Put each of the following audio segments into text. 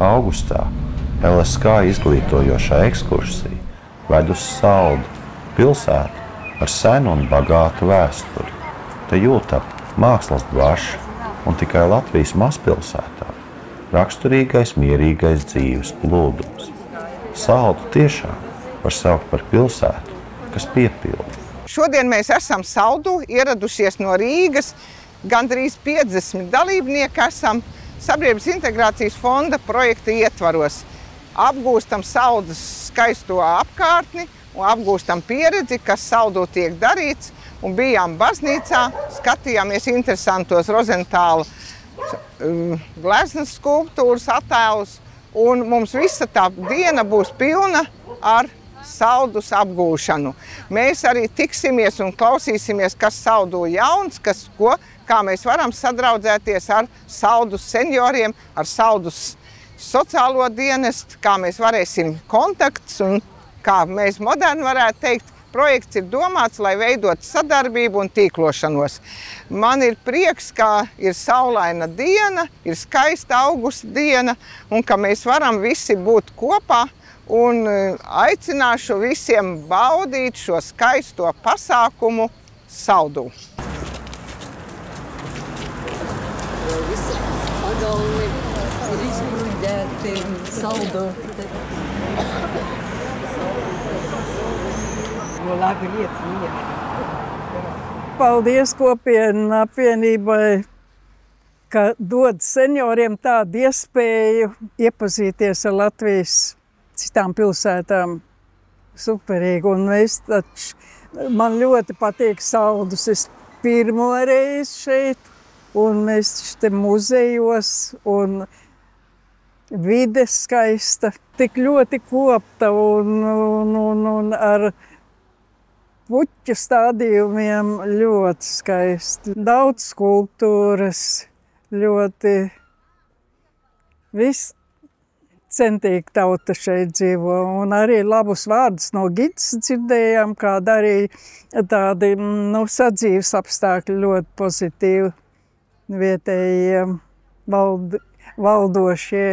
Augustā LSK izglītojošā ekskursija ved uz Saldu, pilsētu ar senu un bagātu vēsturi. Te jūtam mākslas dvaša un tikai Latvijas mazpilsētā raksturīgais mierīgais dzīves plūdums. Saldu tiešām var saukt par pilsētu, kas piepilda. Šodien mēs esam Saldū, ieradušies no Rīgas, gandrīz 50 dalībnieki esam Sabiedrības integrācijas fonda projekta ietvaros. Apgūstam Saldus skaisto apkārtni un apgūstam pieredzi, kas Saldū tiek darīts, un bijām baznīcā, skatījāmies interesantos Rozentāla gleznas skulptūras attēlus, un mums visa tā diena būs pilna ar Saldus apgūšanu. Mēs arī tiksimies un klausīsimies, kas Saldū jauns, kā mēs varam sadraudzēties ar Saldus senioriem, ar Saldus sociālo dienestu, kā mēs varēsim kontakts un kā mēs moderni varētu teikt, projekts ir domāts, lai veidot sadarbību un tīklošanos. Man ir prieks, ka ir saulaina diena, ir skaista augusta diena un ka mēs varam visi būt kopā. Un aicināšu visiem baudīt šo skaisto pasākumu Saldū. Visi pagalni ir izgrūdēti Saldū. Labi lietas mīļāk. Paldies kopienu apvienībai, ka dod senioriem tādu iespēju iepazīties ar Latvijas citām pilsētām. Superīgi. Un man ļoti patīk Saldus. Es pirmo reizi šeit, un mēs te muzejos, un vide skaista, tik ļoti kopta un ar puķu stādījumiem ļoti skaisti. Daudz skulptūras, ļoti viss. Centīgi tauta šeit dzīvo, un arī labus vārdus no gidas dzirdējām, kāda arī tādi sadzīves apstākļi ļoti pozitīvi vietējie valdošie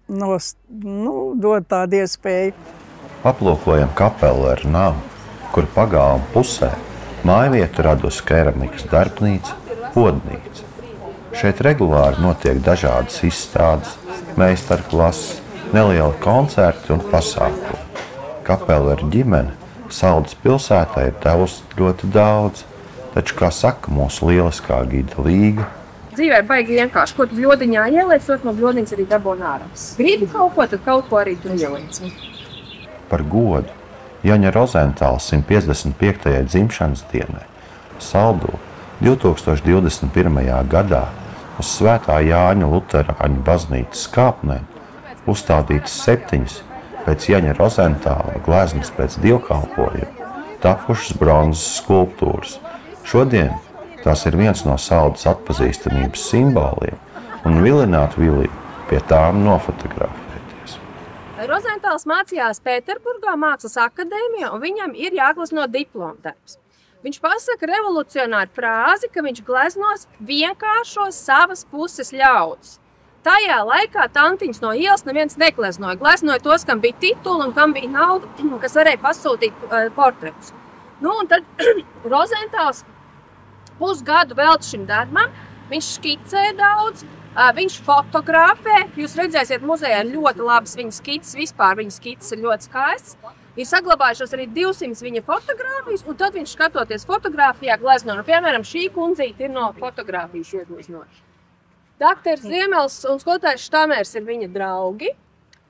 dod tādu iespēju. Aplūkojam kapelu ar namu, kur pagalma pusē mājvietu radusi keramikas darbnīca, podnīca. Šeit regulāri notiek dažādas izstādes, meistarklases, nelieli koncerti un pasākumi. Kapela ar ģimeni Saldus pilsētā ir devusi ļoti daudz, taču, kā saka mūsu lieliskā gida Līga, dzīvē ir baigi vienkārši, ko tu bļodiņā ieliec, no bļodiņas arī dabūn ārā. Gribi kaut ko, tad kaut ko arī tu ieliec. Par godu Jaņa Rozentāla 155. dzimšanas dienai Saldū 2021. gadā uz Svētā Jāņa Luterāņu baznīcas kāpnēm uzstādītas 7 pēc Jaņa Rozentāla gleznas pēc dievkalpojuma tapušas bronzas skulptūras. Šodien tās ir viens no Saldus atpazīstamības simboliem un vilināt Viliju pie tām nofotografēties. Rozentāls mācījās Pēterburgā mākslas akadēmijā, un viņam ir jāglezno diplomdarbs. Viņš pasaka revolucionāru frāzi, ka viņš gleznos vienkāršos savas puses ļaudis. Tajā laikā tantiņus no ielas neviens negleznoja. Gleznoja tos, kam bija tituli un kam bija nauda, kas varēja pasūtīt portretus. Un tad Rozentāls pusgadu velta šim darbam, viņš skicē daudz, viņš fotografē. Jūs redzēsiet, muzejā ir ļoti labas viņa skices, vispār viņa skices ir ļoti skaists. Ir saglabājušos arī 200 viņa fotogrāfijas, un tad viņš skatoties fotogrāfijā glezno. Piemēram, šī kundzīte ir no fotogrāfijas iegleznoša. Dakters Ziemels un skolotājs Štamers ir viņa draugi.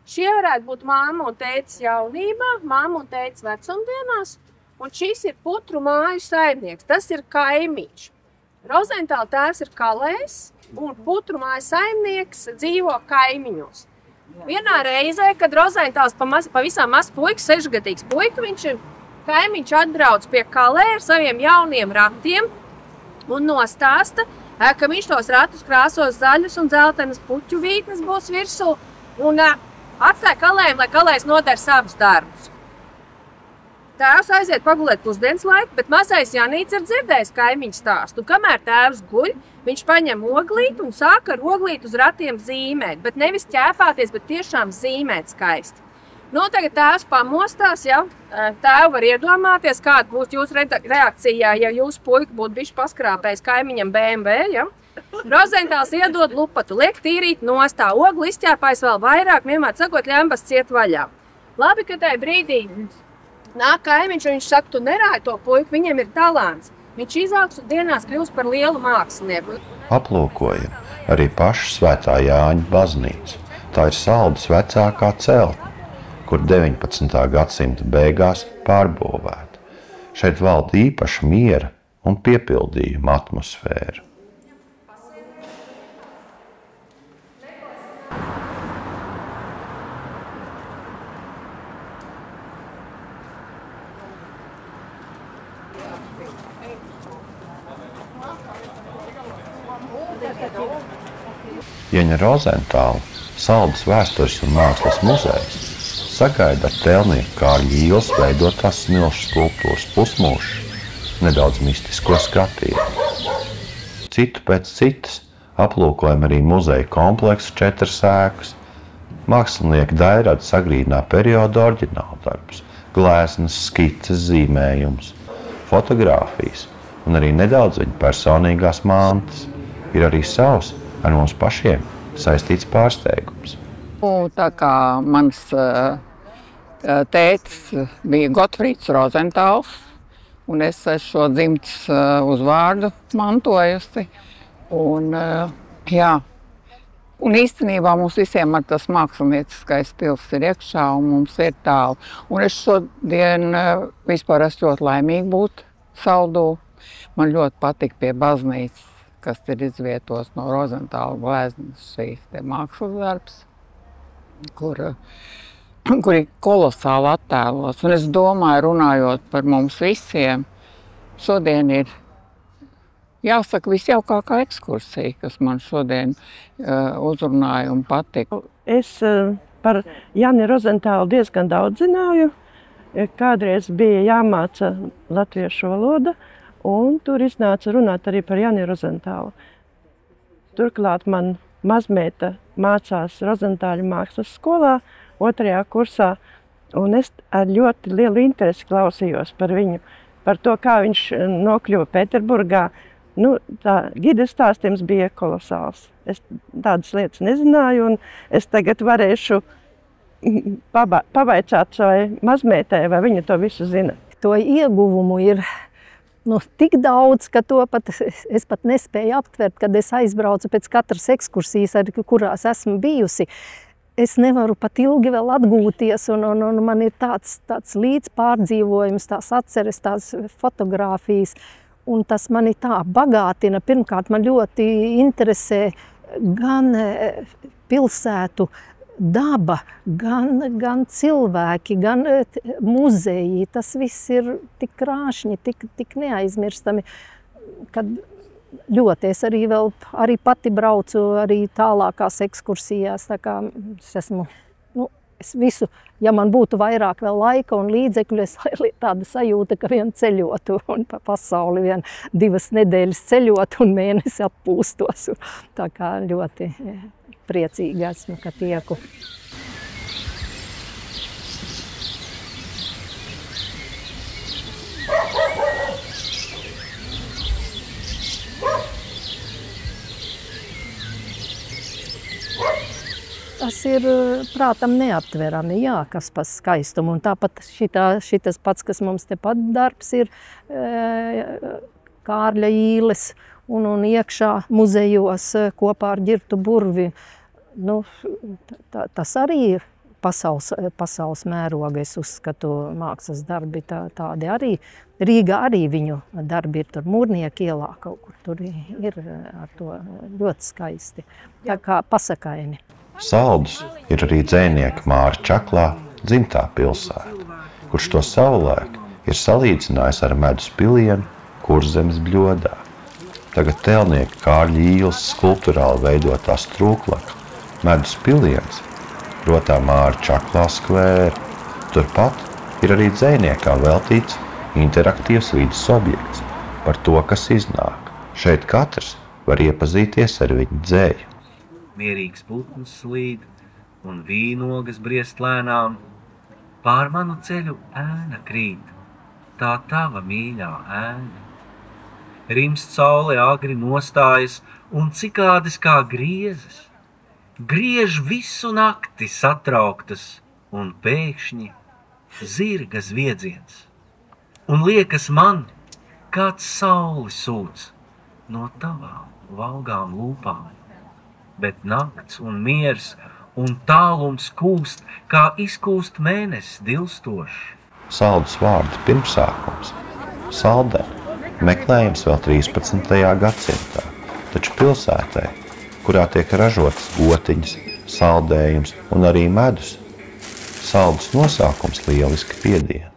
Šie varētu būt mamma un tētis jaunībā, mamma un tētis vecumdienās, un šis ir Putru māju saimnieks, tas ir kaimiņš. Rozentāla tēvs ir Kalējs, un Putru māju saimnieks dzīvo kaimiņos. Vienā reizē, kad Rozentāls pavisam maz puika, 6-gadīgs puika, kaimiņš atbrauc pie Kalē ar saviem jauniem ratiem un nostāsta, ka viņš tos ratus krāsos zaļus un dzeltenas puķu vītnes būs virsū un atstāja Kalējiem, lai Kalējs nodara savus darbus. Tēvs aiziet pagulēt pusdienas laiku, bet mazais Janīts ir dzirdējis kaimiņu stāstu. Kamēr tēvs guļ, viņš paņem oglīti un sāk ar oglīti uz ratiem zīmēt, bet nevis ķēpāties, bet tiešām zīmēt skaisti. Nu, tagad tēvs pamostās, ja tēvu var iedomāties, kāda būs jūsu reakcijā, ja jūsu puika būtu bišķi paskrāpējis kaimiņam BMW, ja? Rozentāls iedod lupatu, liek tīrīt nostā, ogli izķēpājas vēl vairāk, vienmēr sakot, ļembas ciet vaļā. Labi, ka tajā brīdī nāk kaimiņš, un viņš saka, tu nerāji to puiku, viņam ir talants. Viņš izaugs un dienās kļūst par lielu mākslinieku. Aplūkojam arī pašu Svētā Jāņa baznīcu. Tā ir Saldus vecākā celtne, kur 19. gadsimta beigās pārbūvēta. Šeit valda īpaša miera un piepildījuma atmosfēra. Jaņa Rozentāla, Saldus vēstures un mākslas muzejs, sagaida ar tēlnieku Kārļa Īles veidotās smilšu skulptūras pusmūžu nedaudz mistisko skatījumu. Citu pēc citas aplūkojam arī muzeja kompleksu 4 ēkas, mākslinieka Dairada sagrīnā perioda oriģināldarbus, gleznas, skices, zīmējums, fotogrāfijas un arī nedaudz viņa personīgās mantas. Ir arī savs ar mums pašiem saistīts pārsteigums. Tā kā mans tētis bija Gotfrīds Rozentāls, un es šo dzimtes uzvārdu mantojusi. Un īstenībā mums visiem ar tas mākslinieckais stils ir iekšā, un mums ir tālu. Un es šodien vispār esmu ļoti laimīgi būt Saldū. Man ļoti patīk pie baznīcas, kas ir izvietos no Rozentāla gleznas šīs mākslas darbs, kur ir kolosāli attēlos. Un es domāju, runājot par mums visiem, šodien ir jāsaka visjaukākā ekskursija, kas man šodien uzrunāja un patika. Es par Jani Rozentālu diezgan daudz zināju. Kādreiz bija jāmāca latviešu valoda, un tur iznāca runāt arī par Jani Rozentālu. Turklāt man mazmeita mācās Rozentāļu mākslas skolā 2. kursā, un es ar ļoti lielu interesi klausījos par viņu, par to, kā viņš nokļuva Pēterburgā. Nu, tā gides stāstījums bija kolosāls. Es tādas lietas nezināju, un es tagad varēšu pavaicāt savai mazmeitai, vai viņa to visu zina. To ieguvumu ir tik daudz, ka to es pat nespēju aptvert, kad es aizbraucu pēc katras ekskursijas, kurās esmu bijusi. Es nevaru pat ilgi vēl atgūties, un man ir tāds līdzpārdzīvojums, tās atceres, tās fotogrāfijas, un tas mani tā bagātina. Pirmkārt, man ļoti interesē gan pilsētu daba, gan cilvēki, gan muzeji. Tas viss ir tik krāšņi, tik neaizmirstami, kad ļoti es arī pati braucu arī tālākās ekskursijās. Tā kā es visu, ja man būtu vairāk vēl laika un līdzekļu, es tāda sajūta, ka vien ceļotu un pa pasauli 2 nedēļas ceļot un mēnesi atpūstos. Tā kā ļoti priecīga esmu, ka tieku. Tas ir prātam neaptverami, jā, kas par skaistumu. Un tāpat šitas pats, kas mums tepat darbs ir Kārļa Īles un iekšā muzejos kopā ar Ģirtu Burvi. Tas arī ir pasaules mēroga, es uzskatu, mākslas darbi tādi arī. Rīgā arī viņu darbi ir tur Mūrnieku ielā, kaut kur tur ir ar to ļoti skaisti. Tā kā pasakaini. Saldus ir arī dzejnieka Māra Čaklā dzimtā pilsēta, kurš to savulaik ir salīdzinājis ar medus pilienu Kurzemes bļodā. Tagad tēlnieka Kārļa Īles skulpturāli veidotā strūklaka medus piliens rotā Māra Čaklā skvēra. Turpat Ir arī dzejniekām veltīts interaktīvs vidas objekts par to, kas iznāk. Šeit katrs var iepazīties ar viņu dzēju. Mierīgs putns slīd un vīnogas briest lēnām. Pār manu ceļu ēna krīt, tā tava mīļā ēna. Rimst saule agri nostājas un cikādes kā griezes. Griež visu nakti satrauktas un pēkšņi zirga zviedziens. Un liekas man, kāds sauli sūc no tavām valgām lūpām. Bet nakts un miers un tālums kūst, kā izkūst mēnesis dilstošs. Saldus vārdu pirmsākums – saldeni, meklējams vēl 13. gadsimtā, taču pilsētē, kurā tiek ražotas gotiņas, saldējums un arī medus, saldus nosaukums lieliski piedien.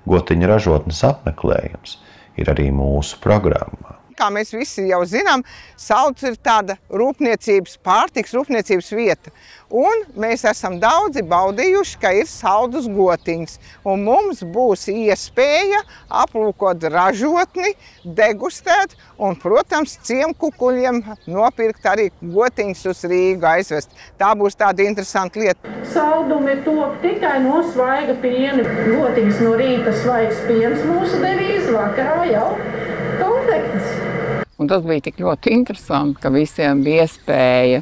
Gotiņa ražotnes apmeklējums ir arī mūsu programmā. Kā mēs visi jau zinām, Saldus ir tāda pārtiks rūpniecības vieta. Un mēs esam daudzi baudījuši, ka ir saldus gotiņas. Un mums būs iespēja aplūkot ražotni, degustēt un, protams, ciemkukuļiem nopirkt arī gotiņas uz Rīgu aizvest. Tā būs tāda interesanta lieta. Saldumi top tikai no svaiga piena. Gotiņas no rīta svaigs piens mūsu devīze, vakarā jau konfektes. Un tas bija tik ļoti interesanti, ka visiem bija iespēja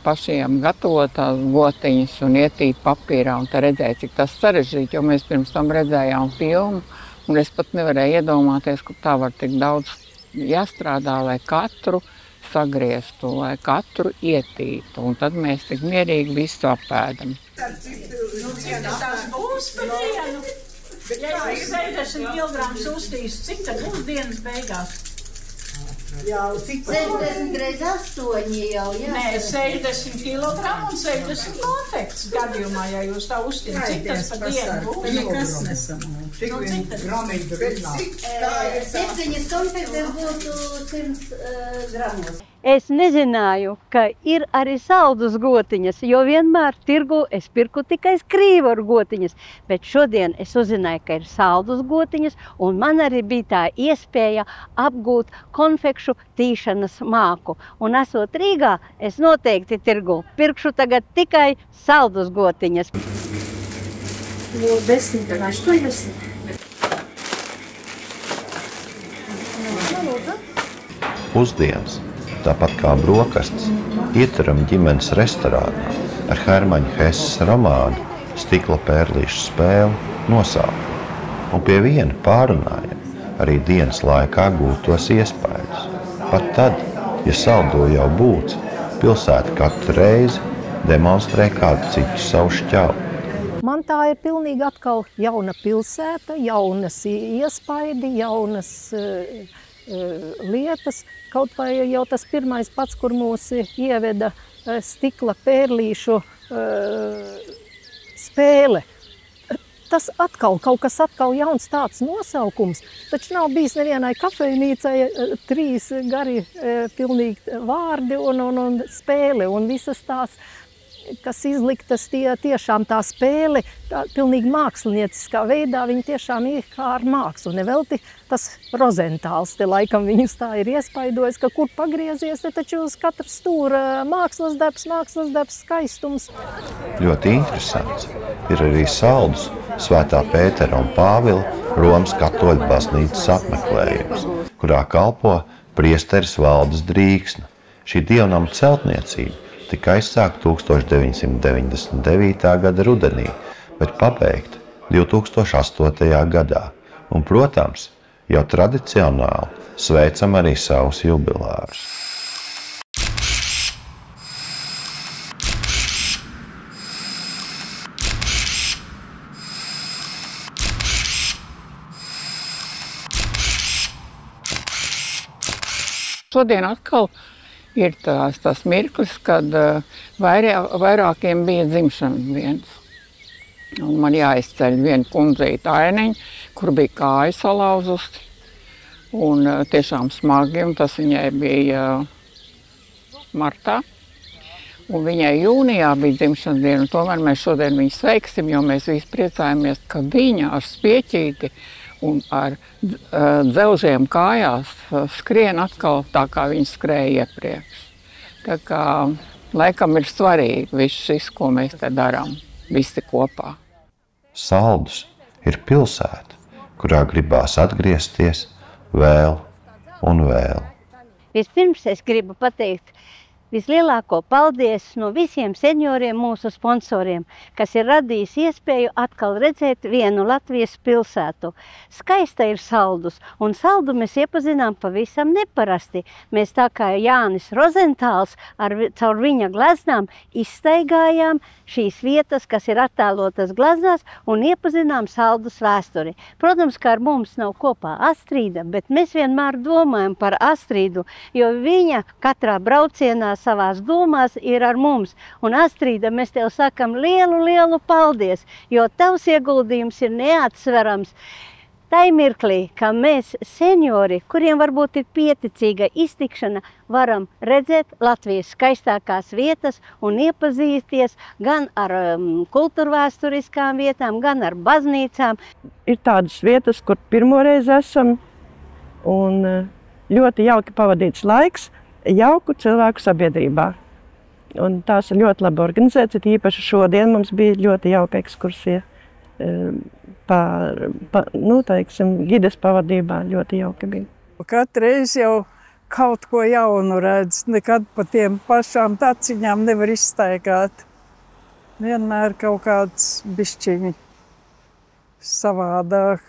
pašiem gatavot tās gotiņas un ietīt papīrā un te redzēt, cik tas sarežģīti, jo mēs pirms tam redzējām filmu un es pat nevarēju iedomāties, ka tā var tik daudz jāstrādā, lai katru sagrieztu, lai katru ietītu. Un tad mēs tik mierīgi visu apēdam. Nu, cik tas būs par dienu? Ja jūs 60 kilogrāmus uztīs, cik tad būs dienas beigās? Jau, cik 60 reiz 8 jau, jā. Nē, 60 kilogramu un 60 konfekts gadījumā, ja jūs tā uztīm. Cik tas par dienu būs? Nekas nesanāk. Cik vien gramiņu runā? 7 konfektes būtu 100 gramos. Es nezināju, ka ir arī saldus gotiņas, jo vienmēr tirgu es pirku tikai skrīvaru gotiņas, bet šodien es uzzināju, ka ir saldus gotiņas, un man arī bija tā iespēja apgūt konfekšu tīšanas māku. Un esot Rīgā, es noteikti tirgu pirkšu tagad tikai saldus gotiņas. 10 vai 80. Pusdienas, tāpat kā brokastis, ieturam ģimenes restorānā ar Hermaņa Hesses romānu Stikla pērlīšu spēli nosaukumu. Un pie viena pārunājam arī dienas laikā gūtos iespējas. Pat tad, ja saldo jau būts, pilsēta katru reizi demonstrē kādu citu savu šķauli. Man tā ir pilnīgi atkal jauna pilsēta, jaunas iespaidi, jaunas lietas. Kaut vai jau tas pirmais pats, kur mūs ieveda Stikla pērlīšu spēle. Tas atkal, kaut kas atkal jauns tāds nosaukums, taču nav bijis nevienai kafejnīcai 3 gari pilnīgi vārdi un spēle un visas tās, kas izliktas tiešām tā spēle, tā pilnīgi mākslinieciskā veidā, viņi tiešām ir kā ar mākslu. Nevelti tas Rozentāls te laikam viņus tā ir iespaidojis, ka kur pagriezies, te taču uz katra stūra mākslas darbs, skaistums. Ļoti interesants ir arī Saldus Svētā Pētera un Pāvila Romas katoļu baznīcas apmeklējums, kurā kalpo priesteris Valdis Drīksne. Šī dievnama celtniecība tika aizsākta 1999. gada rudenī, bet pabeigta 2008. gadā. Un, protams, jau tradicionāli sveicam arī savus jubilārus. Šodien atkal ir tas mirklis, kad vairākiem bija dzimšanas dienas. Un man jāizceļ viena kundzīta ainiņa, kur bija kāja salauzusi. Un tiešām smagi, un tas viņai bija martā. Un viņai jūnijā bija dzimšanas diena, un tomēr mēs šodien viņu sveiksim, jo mēs visi priecājamies, ka viņa ar spieķīti un ar dzelžiem kājās skrien atkal tā, kā viņa skrēja iepriekš. Tā kā laikam ir svarīgi viss šis, ko mēs te darām, visi kopā. Saldus ir pilsēta, kurā gribās atgriezties vēl un vēl. Vispirms es gribu pateikt vislielāko paldies no visiem senioriem, mūsu sponsoriem, kas ir radījis iespēju atkal redzēt vienu Latvijas pilsētu. Skaista ir Saldus, un Saldu mēs iepazinām pavisam neparasti. Mēs tā kā Jānis Rozentāls caur viņa gleznām izstaigājām šīs vietas, kas ir attēlotas gleznās, un iepazinām Saldus vēsturi. Protams, ka ar mums nav kopā Astrīda, bet mēs vienmēr domājam par Astrīdu, jo viņa katrā braucienā savās domās ir ar mums. Un Astrīda, mēs tev sakam lielu paldies, jo tavs ieguldījums ir neatsverams. Tai mirklī, ka mēs seniori, kuriem varbūt ir pieticīga iztikšana, varam redzēt Latvijas skaistākās vietas un iepazīties gan ar kultūrvēsturiskām vietām, gan ar baznīcām. Ir tādas vietas, kur pirmoreiz esam, un ļoti jauki pavadīts laiks, jauku cilvēku sabiedrībā. Un tās ir ļoti labi organizētas, īpaši šodien mums bija ļoti jauka ekskursija. Gides pavadībā ļoti jauki bija. Katru reizi jau kaut ko jaunu redz, nekad pa tiem pašām taciņām nevar izstaigāt. Vienmēr kaut kāds bišķiņi savādāk.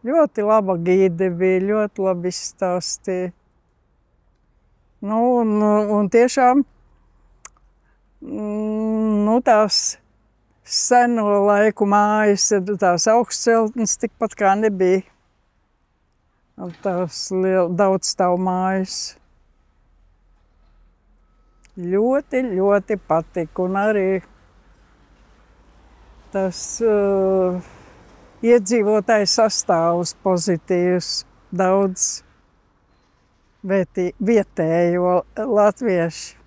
Ļoti laba gide bija, ļoti labi izstāstīja. Un tiešām tās seno laiku mājas, tās augstceltnes tikpat kā nebija. Un tās daudzstāvu mājas. Ļoti patika. Un arī tas iedzīvotājs sastāvs pozitīvs, daudz vietējo latviešu.